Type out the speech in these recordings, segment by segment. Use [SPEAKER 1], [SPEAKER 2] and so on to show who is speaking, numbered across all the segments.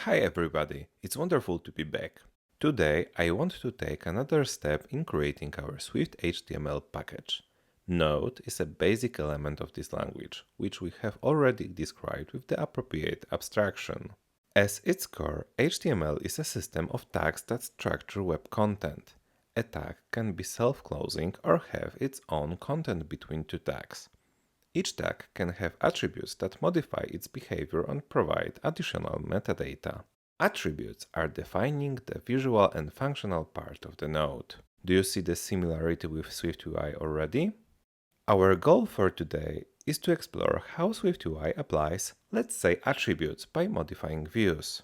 [SPEAKER 1] Hi everybody, it's wonderful to be back. Today I want to take another step in creating our Swift HTML package. Node is a basic element of this language, which we have already described with the appropriate abstraction. As its core, HTML is a system of tags that structure web content. A tag can be self-closing or have its own content between two tags. Each tag can have attributes that modify its behavior and provide additional metadata. Attributes are defining the visual and functional part of the node. Do you see the similarity with SwiftUI already? Our goal for today is to explore how SwiftUI applies, let's say, attributes by modifying views.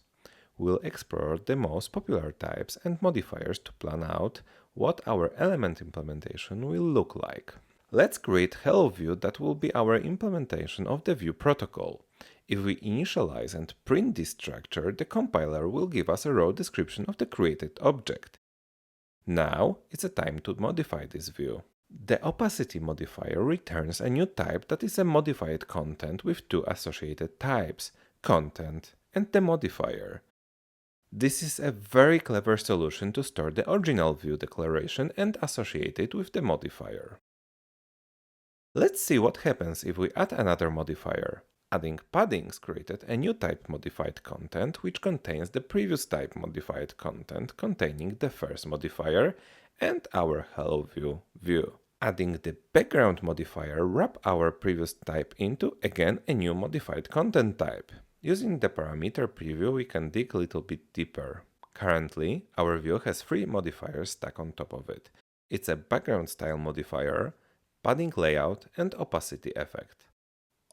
[SPEAKER 1] We'll explore the most popular types and modifiers to plan out what our element implementation will look like. Let's create Hello View that will be our implementation of the View protocol. If we initialize and print this structure, the compiler will give us a raw description of the created object. Now it's a time to modify this view. The opacity modifier returns a new type that is a modified content with two associated types, content and the modifier. This is a very clever solution to store the original view declaration and associate it with the modifier. Let's see what happens if we add another modifier. Adding paddings created a new type modified content which contains the previous type modified content containing the first modifier and our Hello view. Adding the background modifier wrap our previous type into again a new modified content type. Using the parameter preview we can dig a little bit deeper. Currently our view has three modifiers stacked on top of it. It's a background style modifier, padding layout and opacity effect.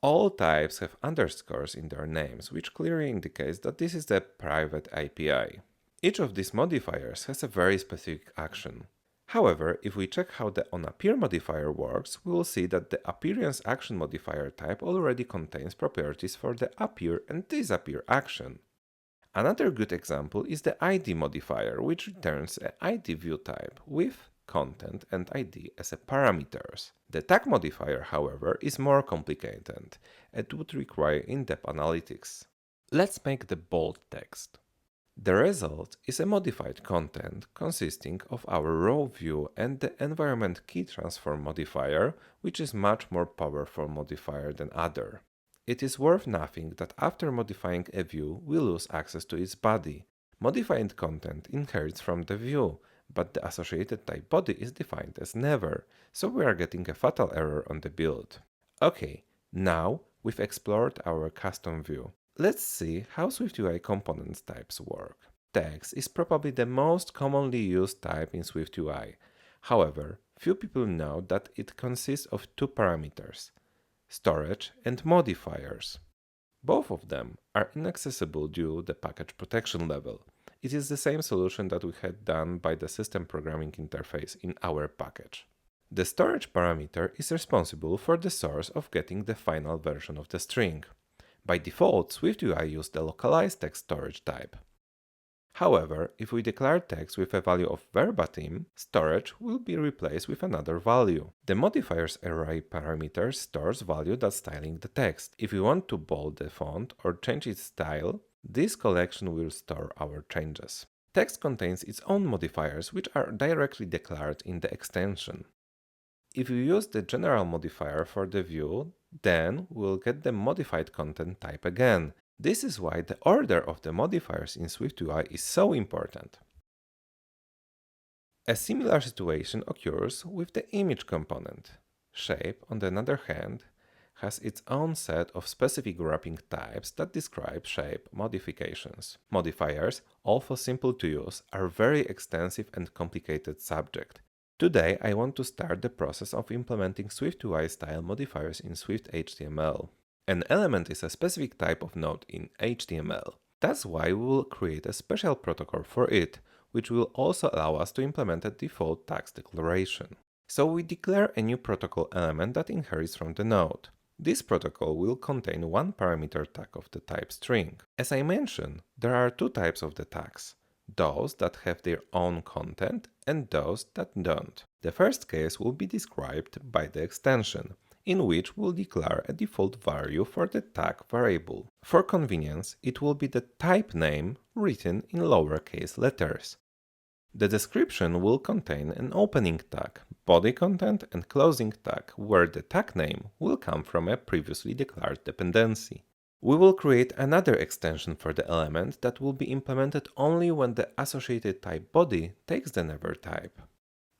[SPEAKER 1] All types have underscores in their names, which clearly indicates that this is a private API. Each of these modifiers has a very specific action. However, if we check how the onAppear modifier works, we will see that the appearance action modifier type already contains properties for the appear and disappear action. Another good example is the ID modifier, which returns an ID view type with content and ID as a parameters. The tag modifier, however, is more complicated and would require in-depth analytics. Let's make the bold text. The result is a modified content consisting of our raw view and the environment key transform modifier, which is much more powerful modifier than other. It is worth noting that after modifying a view, we lose access to its body. Modified content inherits from the view, but the associated type body is defined as never, so we are getting a fatal error on the build. Okay, now we've explored our custom view. Let's see how SwiftUI components types work. Text is probably the most commonly used type in SwiftUI. However, few people know that it consists of two parameters, storage and modifiers. Both of them are inaccessible due to the package protection level. It is the same solution that we had done by the system programming interface in our package. The storage parameter is responsible for the source of getting the final version of the string. By default, SwiftUI uses the localized text storage type. However, if we declare text with a value of verbatim, storage will be replaced with another value. The modifier's array parameter stores value that's styling the text. If we want to bold the font or change its style, this collection will store our changes. Text contains its own modifiers, which are directly declared in the extension. If you use the general modifier for the view, then we'll get the modified content type again. This is why the order of the modifiers in SwiftUI is so important. A similar situation occurs with the image component. Shape, on the other hand, has its own set of specific wrapping types that describe shape modifications. Modifiers, although simple to use, are very extensive and complicated subject. Today I want to start the process of implementing SwiftUI style modifiers in Swift HTML. An element is a specific type of node in HTML. That's why we will create a special protocol for it, which will also allow us to implement a default tags declaration. So we declare a new protocol element that inherits from the node. This protocol will contain one parameter tag of the type string. As I mentioned, there are two types of the tags. Those that have their own content and those that don't. The first case will be described by the extension. in which we'll declare a default value for the tag variable. For convenience, it will be the type name written in lowercase letters. The description will contain an opening tag, body content, and closing tag, where the tag name will come from a previously declared dependency. We will create another extension for the element that will be implemented only when the associated type body takes the never type.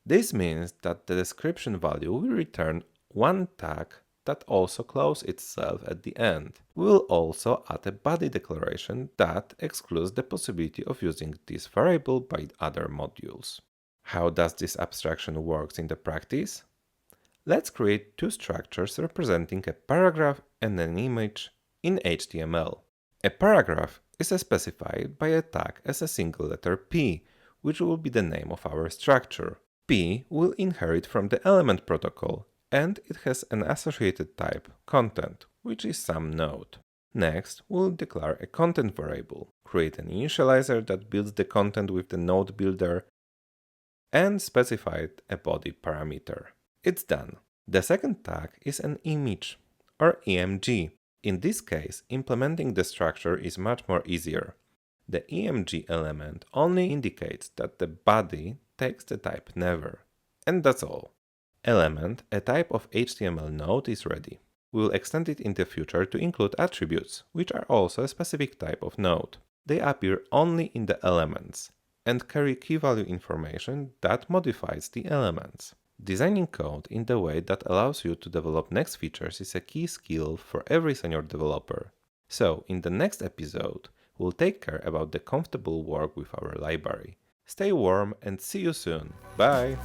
[SPEAKER 1] This means that the description value will return one tag that also closes itself at the end. We will also add a body declaration that excludes the possibility of using this variable by other modules. How does this abstraction work in the practice? Let's create two structures representing a paragraph and an image in HTML. A paragraph is specified by a tag as a single letter P, which will be the name of our structure. P will inherit from the element protocol, and it has an associated type, content, which is some node. Next, we'll declare a content variable, create an initializer that builds the content with the node builder, and specify a body parameter. It's done. The second tag is an image, or EMG. In this case, implementing the structure is much more easier. The EMG element only indicates that the body takes the type never. And that's all. Element, a type of HTML node, is ready. We will extend it in the future to include attributes, which are also a specific type of node. They appear only in the elements and carry key value information that modifies the elements. Designing code in the way that allows you to develop next features is a key skill for every senior developer. So, in the next episode, we'll take care about the comfortable work with our library. Stay warm and see you soon. Bye!